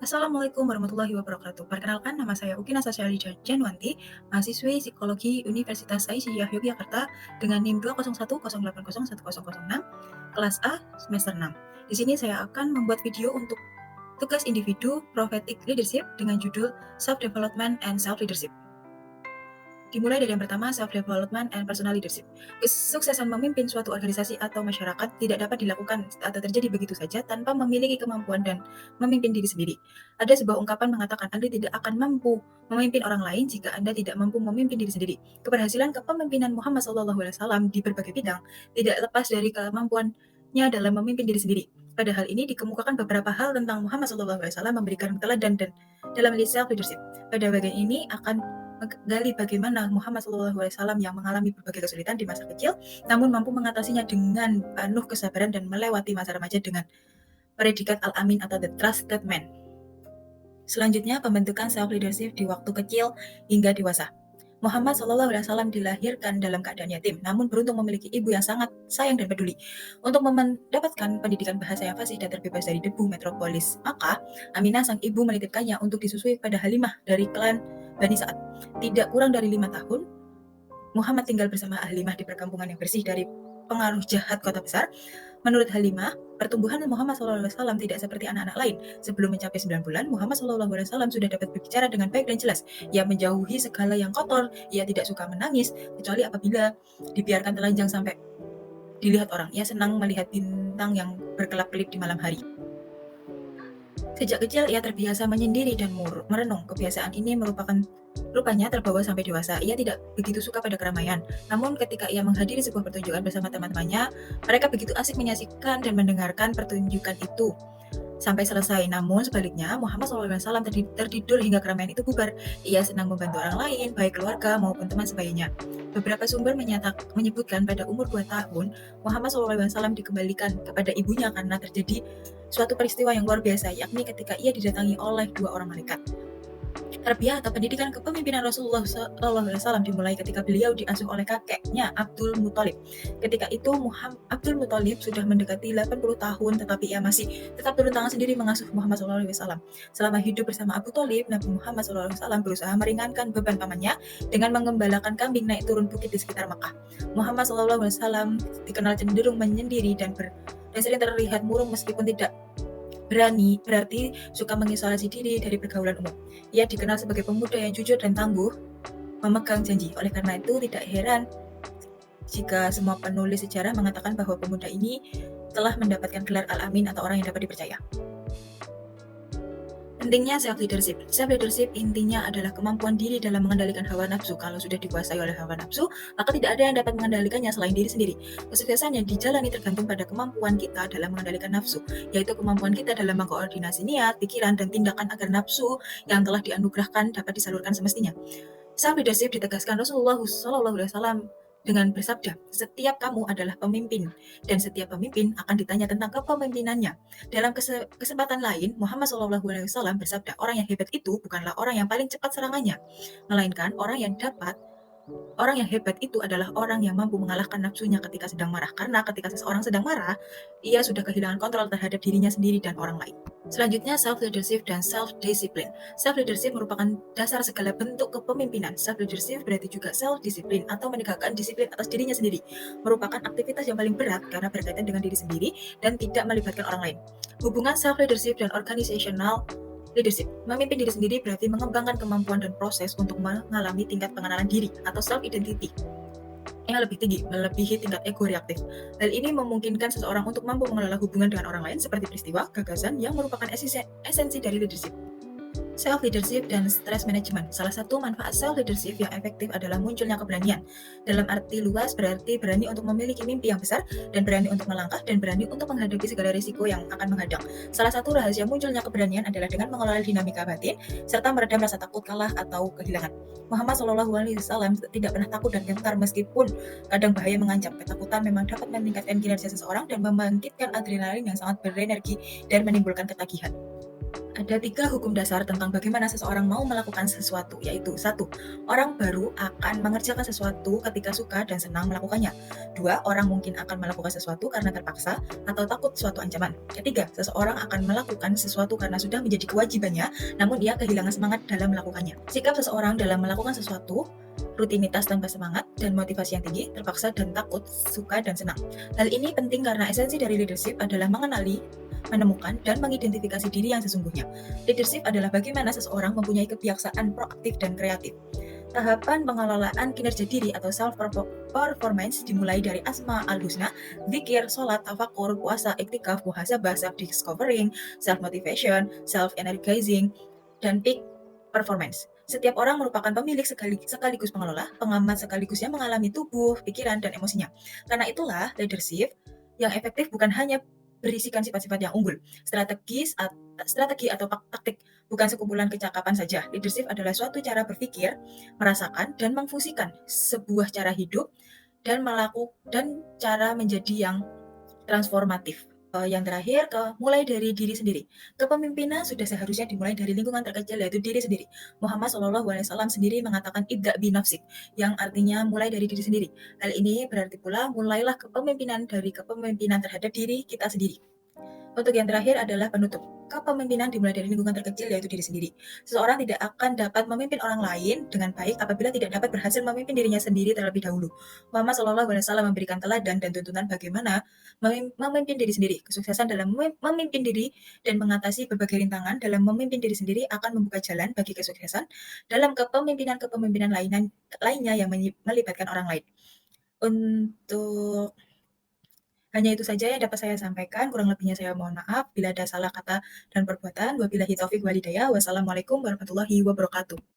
Assalamualaikum warahmatullahi wabarakatuh. Perkenalkan, nama saya Ukina Sasyali Janwanti, mahasiswi Psikologi Universitas Aisyah Yogyakarta dengan NIM 201080106, kelas A, semester 6. Di sini saya akan membuat video untuk tugas individu prophetic leadership dengan judul Self-Development and Self-Leadership. Dimulai dari yang pertama, self-development and personal leadership. Kesuksesan memimpin suatu organisasi atau masyarakat tidak dapat dilakukan atau terjadi begitu saja tanpa memiliki kemampuan dan memimpin diri sendiri. Ada sebuah ungkapan mengatakan Anda tidak akan mampu memimpin orang lain jika Anda tidak mampu memimpin diri sendiri. Keberhasilan kepemimpinan Muhammad SAW di berbagai bidang tidak lepas dari kemampuannya dalam memimpin diri sendiri. Pada hal ini dikemukakan beberapa hal tentang Muhammad SAW memberikan teladan dan dalam self-leadership. Pada bagian ini akan menggali bagaimana Muhammad SAW yang mengalami berbagai kesulitan di masa kecil, namun mampu mengatasinya dengan penuh kesabaran dan melewati masa remaja dengan predikat Al-Amin atau The Trusted Man. Selanjutnya, pembentukan self-leadership di waktu kecil hingga dewasa. Muhammad SAW dilahirkan dalam keadaan yatim, namun beruntung memiliki ibu yang sangat sayang dan peduli. Untuk mendapatkan pendidikan bahasa yang fasih dan terbebas dari debu metropolis, maka Aminah sang ibu menitipkannya untuk disusui pada Halimah dari klan Bani Sa'ad. Tidak kurang dari 5 tahun, Muhammad tinggal bersama Halimah di perkampungan yang bersih dari pengaruh jahat kota besar. Menurut Halimah, pertumbuhan Muhammad SAW tidak seperti anak-anak lain. Sebelum mencapai 9 bulan, Muhammad SAW sudah dapat berbicara dengan baik dan jelas. Ia menjauhi segala yang kotor, ia tidak suka menangis, kecuali apabila dibiarkan telanjang sampai dilihat orang. Ia senang melihat bintang yang berkelap-kelip di malam hari. Sejak kecil ia terbiasa menyendiri dan merenung. Kebiasaan ini rupanya terbawa sampai dewasa. Ia tidak begitu suka pada keramaian. Namun ketika ia menghadiri sebuah pertunjukan bersama teman-temannya, mereka begitu asik menyaksikan dan mendengarkan pertunjukan itu sampai selesai. Namun sebaliknya, Muhammad SAW tertidur hingga keramaian itu bubar. Ia senang membantu orang lain, baik keluarga maupun teman sebayanya. Beberapa sumber menyebutkan pada umur 2 tahun, Muhammad SAW dikembalikan kepada ibunya karena terjadi suatu peristiwa yang luar biasa, yakni ketika ia didatangi oleh 2 orang malaikat. Tarbiyah atau pendidikan kepemimpinan Rasulullah SAW dimulai ketika beliau diasuh oleh kakeknya Abdul Muthalib. Ketika itu Abdul Muthalib sudah mendekati 80 tahun, tetapi ia masih tetap turun tangan sendiri mengasuh Muhammad SAW. Selama hidup bersama Abu Thalib, Nabi Muhammad SAW berusaha meringankan beban pamannya dengan mengembalakan kambing naik turun bukit di sekitar Makkah. Muhammad SAW dikenal cenderung menyendiri dan sering terlihat murung meskipun tidak berarti suka mengisolasi diri dari pergaulan umum. Ia dikenal sebagai pemuda yang jujur dan tangguh, memegang janji. Oleh karena itu, tidak heran jika semua penulis sejarah mengatakan bahwa pemuda ini telah mendapatkan gelar Al-Amin atau orang yang dapat dipercaya. Pentingnya self-leadership. Self-leadership intinya adalah kemampuan diri dalam mengendalikan hawa nafsu. Kalau sudah dikuasai oleh hawa nafsu, maka tidak ada yang dapat mengendalikannya selain diri sendiri. Kesuksesan yang dijalani tergantung pada kemampuan kita dalam mengendalikan nafsu, yaitu kemampuan kita dalam mengkoordinasi niat, pikiran, dan tindakan agar nafsu yang telah dianugerahkan dapat disalurkan semestinya. Self-leadership ditegaskan Rasulullah SAW dengan bersabda, setiap kamu adalah pemimpin, dan setiap pemimpin akan ditanya tentang kepemimpinannya. Dalam kesempatan lain, Muhammad SAW bersabda, orang yang hebat itu bukanlah orang yang paling cepat serangannya, melainkan orang yang hebat itu adalah orang yang mampu mengalahkan nafsunya ketika sedang marah. Karena ketika seseorang sedang marah, ia sudah kehilangan kontrol terhadap dirinya sendiri dan orang lain. Selanjutnya, self-leadership dan self-discipline. Self-leadership merupakan dasar segala bentuk kepemimpinan. Self-leadership berarti juga self-discipline atau menegakkan disiplin atas dirinya sendiri. Merupakan aktivitas yang paling berat karena berkaitan dengan diri sendiri dan tidak melibatkan orang lain. Hubungan self-leadership dan organizational leadership. Memimpin diri sendiri berarti mengembangkan kemampuan dan proses untuk mengalami tingkat pengenalan diri atau self-identity yang lebih tinggi, melebihi tingkat ego reaktif. Hal ini memungkinkan seseorang untuk mampu mengelola hubungan dengan orang lain seperti peristiwa, gagasan yang merupakan esensi dari leadership. Self-leadership dan stress management. Salah satu manfaat self-leadership yang efektif adalah munculnya keberanian. Dalam arti luas berarti berani untuk memiliki mimpi yang besar, dan berani untuk melangkah, dan berani untuk menghadapi segala risiko yang akan menghadang. Salah satu rahasia munculnya keberanian adalah dengan mengelola dinamika batin, serta meredam rasa takut kalah atau kehilangan. Muhammad SAW tidak pernah takut dan gentar meskipun kadang bahaya mengancam. Ketakutan memang dapat meningkatkan kinerja seseorang dan membangkitkan adrenalin yang sangat berenergi dan menimbulkan ketagihan. Ada 3 hukum dasar tentang bagaimana seseorang mau melakukan sesuatu, yaitu: 1, orang baru akan mengerjakan sesuatu ketika suka dan senang melakukannya. 2, orang mungkin akan melakukan sesuatu karena terpaksa atau takut suatu ancaman. Ketiga, seseorang akan melakukan sesuatu karena sudah menjadi kewajibannya, namun ia kehilangan semangat dalam melakukannya. Sikap seseorang dalam melakukan sesuatu, rutinitas tanpa semangat dan motivasi yang tinggi, terpaksa dan takut, suka dan senang. Hal ini penting karena esensi dari leadership adalah mengenali, menemukan, dan mengidentifikasi diri yang sesungguhnya. Leadership adalah bagaimana seseorang mempunyai kebiasaan proaktif dan kreatif. Tahapan pengelolaan kinerja diri atau self-performance dimulai dari asma al-husna, zikir, sholat, tafakur, puasa, iktikaf, muhasabah, self-discovering, self-motivation, self-energizing, dan peak performance. Setiap orang merupakan pemilik sekaligus pengelola, pengamat sekaligus yang mengalami tubuh, pikiran, dan emosinya. Karena itulah leadership yang efektif bukan hanya berisikan sifat-sifat yang unggul, strategi atau taktik, bukan sekumpulan kecakapan saja. Leadership adalah suatu cara berpikir, merasakan, dan memfungsikan sebuah cara hidup dan cara menjadi yang transformatif. Yang terakhir, mulai dari diri sendiri. Kepemimpinan sudah seharusnya dimulai dari lingkungan terkecil, yaitu diri sendiri. Muhammad SAW sendiri mengatakan ibda binafsik, yang artinya mulai dari diri sendiri. Hal ini berarti pula mulailah kepemimpinan dari kepemimpinan terhadap diri kita sendiri. Untuk yang terakhir adalah penutup. Kepemimpinan dimulai dari lingkungan terkecil, yaitu diri sendiri. Seseorang tidak akan dapat memimpin orang lain dengan baik apabila tidak dapat berhasil memimpin dirinya sendiri terlebih dahulu. Muhammad SAW memberikan teladan dan tuntunan bagaimana memimpin diri sendiri. Kesuksesan dalam memimpin diri dan mengatasi berbagai rintangan dalam memimpin diri sendiri akan membuka jalan bagi kesuksesan dalam kepemimpinan lainnya yang melibatkan orang lain. Untuk Hanya itu saja yang dapat saya sampaikan, kurang lebihnya saya mohon maaf bila ada salah kata dan perbuatan. Wabillahi taufik walhidayah. Wassalamualaikum warahmatullahi wabarakatuh.